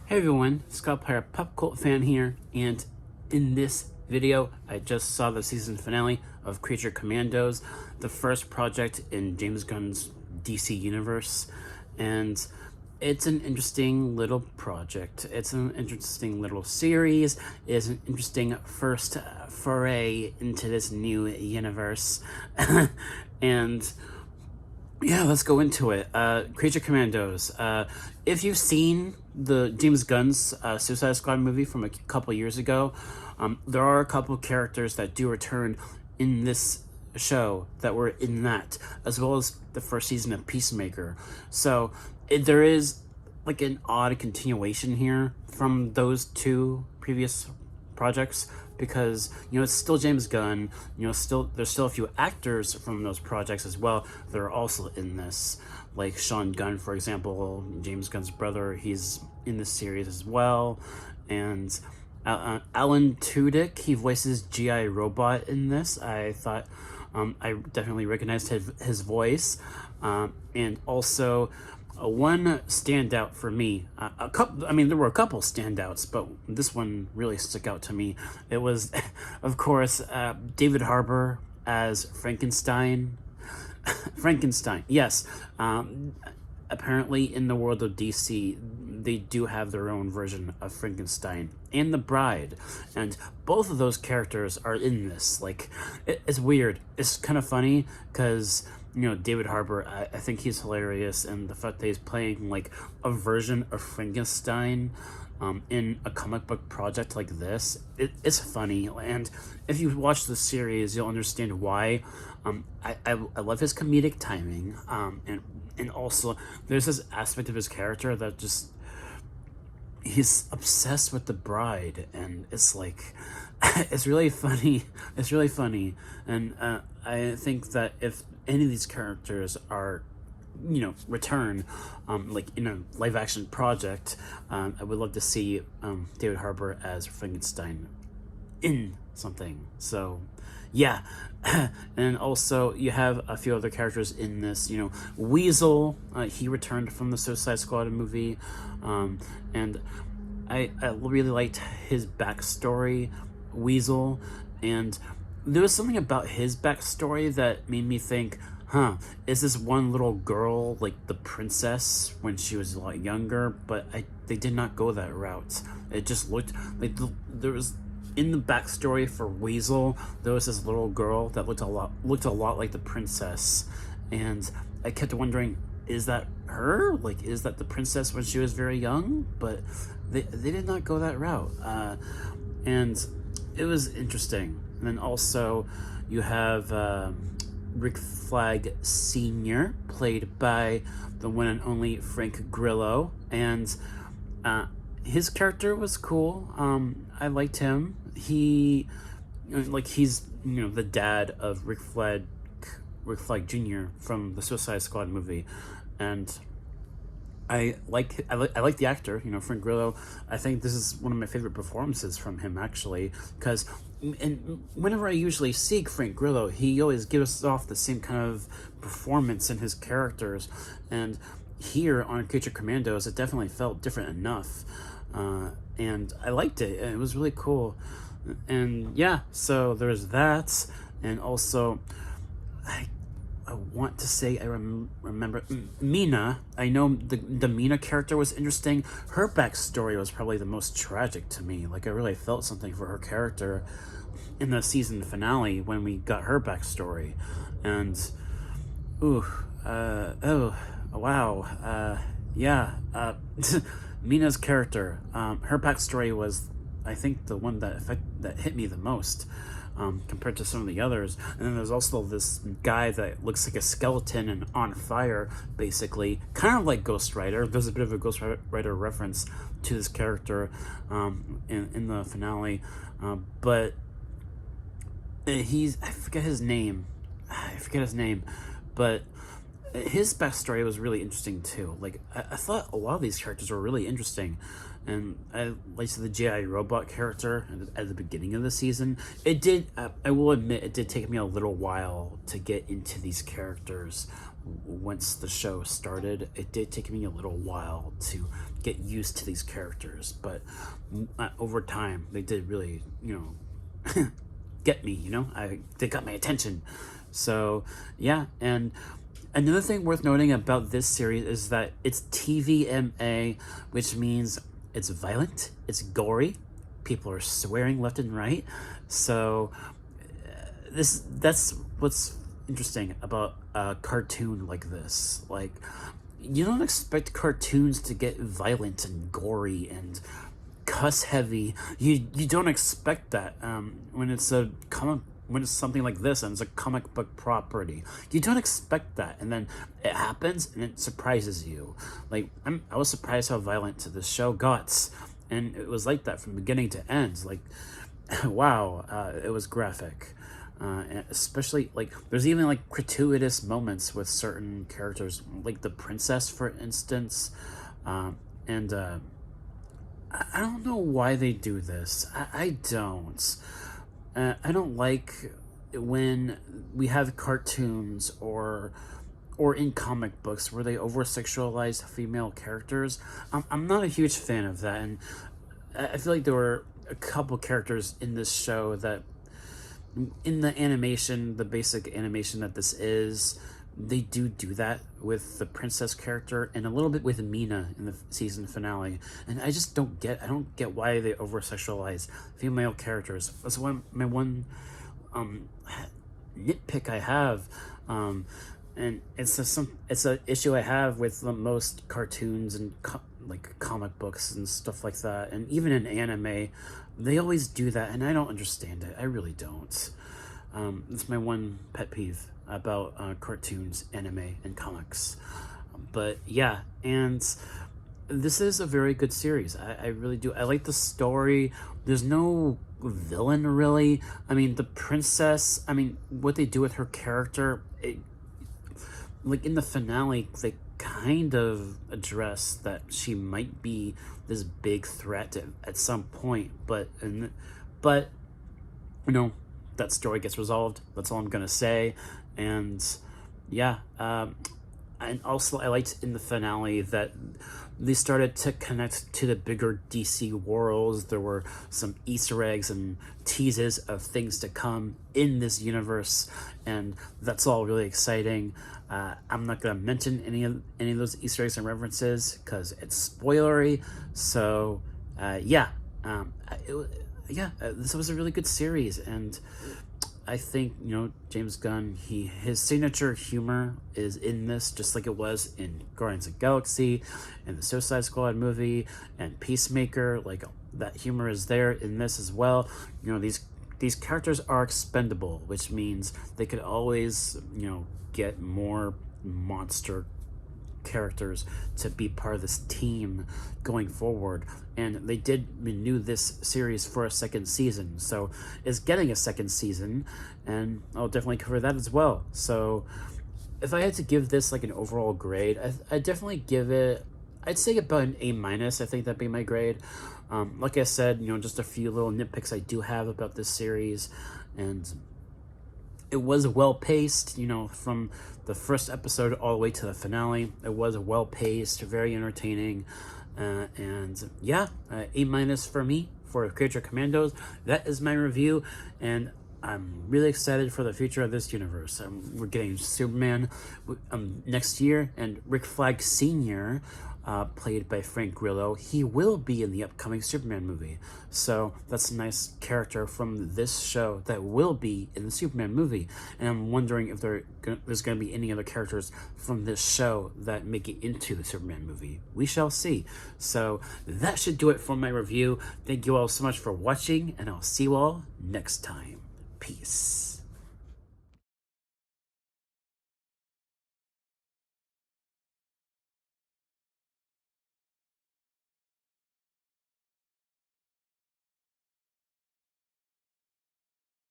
Hey everyone, Scott Pyre, pop cult fan here, and in this video, I just saw the season finale of Creature Commandos, the first project in James Gunn's DC universe, and it's an interesting little project. It's an interesting little series. It's an interesting first foray into this new universe, and yeah, let's go into it. Creature Commandos. If you've seen the James Gunn's Suicide Squad movie from a couple years ago, there are a couple characters that do return in this show that were in that, as well as the first season of Peacemaker. So there is like an odd continuation here from those two previous projects, because it's still James Gunn. There's still a few actors from those projects as well that are also in this, like Sean Gunn, for example, James Gunn's brother. He's in this series as well, and Alan Tudyk, he voices GI Robot in this. I thought I definitely recognized his voice, and also one standout for me, a couple. I mean, there were a couple standouts, but this one really stuck out to me. It was, of course, David Harbour as Frankenstein. Frankenstein, yes. Apparently, in the world of DC, they do have their own version of Frankenstein and the Bride, and both of those characters are in this. Like, it's weird. It's kind of funny because David Harbour, I think he's hilarious, and the fact that he's playing like a version of Frankenstein in a comic book project like this, it's funny. And if you watch the series, you'll understand why. I love his comedic timing, and also there's this aspect of his character that just, he's obsessed with the bride, and it's like it's really funny. It's really funny, and I think that if any of these characters are return like in a live action project, I would love to see David Harbour as Frankenstein in something. So yeah. And also you have a few other characters in this. Weasel, he returned from the Suicide Squad movie, and I really liked his backstory, Weasel, and there was something about his backstory that made me think, is this one little girl like the princess when she was a lot younger? But they did not go that route. It just looked like there was, in the backstory for Weasel, there was this little girl that looked a lot like the princess, and I kept wondering, is that her? Like, is that the princess when she was very young? But they did not go that route, and it was interesting. And then also you have Rick Flag Sr., played by the one and only Frank Grillo, and his character was cool. I liked him. He's the dad of Rick Flag Jr. from the Suicide Squad movie, and I like the actor, Frank Grillo. I think this is one of my favorite performances from him, actually, because whenever I usually see Frank Grillo, he always gives off the same kind of performance in his characters, and here on Creature Commandos, it definitely felt different enough, and I liked it. It was really cool, and yeah, so there's that, and also I want to say I remember Mina. I know the Mina character was interesting. Her backstory was probably the most tragic to me. Like, I really felt something for her character in the season finale when we got her backstory. And Mina's character, her backstory was, I think, the one that hit me the most, compared to some of the others. And then there's also this guy that looks like a skeleton and on fire, basically, kind of like Ghost Rider. There's a bit of a Ghost Rider reference to this character in the finale, but I forget his name, but his backstory was really interesting too. Like, I thought a lot of these characters were really interesting, and I liked the J.I. Robot character at the beginning of the season. It did, I will admit, it did take me a little while to get into these characters. Once the show started, it did take me a little while to get used to these characters, but over time, they did really, get me, they got my attention. So, yeah, and another thing worth noting about this series is that it's TVMA, which means it's violent, it's gory, people are swearing left and right. So that's what's interesting about a cartoon like this. Like, you don't expect cartoons to get violent and gory and cuss heavy. You don't expect that when it's a comic, when it's something like this and it's a comic book property. You don't expect that, and then it happens and it surprises you. Like, I was surprised how violent the show got, and it was like that from beginning to end. Like, wow, it was graphic. And especially, like, there's even like gratuitous moments with certain characters, like the princess, for instance. And I don't know why they do this. I don't. I don't like when we have cartoons or in comic books where they over-sexualize female characters. I'm not a huge fan of that, and I feel like there were a couple characters in this show that, in the animation, the basic animation that this is, they do that with the princess character and a little bit with Mina in the season finale, and I just don't get why they over sexualize female characters. That's my one nitpick I have, and it's a issue I have with the most cartoons and like comic books and stuff like that, and even in anime, they always do that, and I don't understand it. I really don't. It's my one pet peeve about cartoons, anime, and comics. But yeah, and this is a very good series. I really do. I like the story. There's no villain, really. I mean, the princess, what they do with her character, like in the finale, they kind of address that she might be this big threat at some point, but that story gets resolved. That's all I'm gonna say. And yeah, and also I liked in the finale that they started to connect to the bigger DC worlds. There were some Easter eggs and teases of things to come in this universe, and that's all really exciting. I'm not gonna mention any of those Easter eggs and references because it's spoilery. So this was a really good series, and I think, James Gunn, his signature humor is in this, just like it was in Guardians of the Galaxy and the Suicide Squad movie and Peacemaker. Like, that humor is there in this as well. These characters are expendable, which means they could always, get more monster characters to be part of this team going forward, and they did renew this series for a second season, so it's getting a second season, and I'll definitely cover that as well. So if I had to give this like an overall grade, I'd definitely give it, I'd say about an A-. I think that'd be my grade. Like I said, just a few little nitpicks I do have about this series, and it was well paced, from the first episode all the way to the finale. It was well paced, very entertaining, and yeah, A- for me for Creature Commandos. That is my review, and I'm really excited for the future of this universe. We're getting Superman next year, and Rick Flag Sr., played by Frank Grillo, he will be in the upcoming Superman movie. So that's a nice character from this show that will be in the Superman movie. And I'm wondering if there's going to be any other characters from this show that make it into the Superman movie. We shall see. So that should do it for my review. Thank you all so much for watching, and I'll see you all next time. Peace.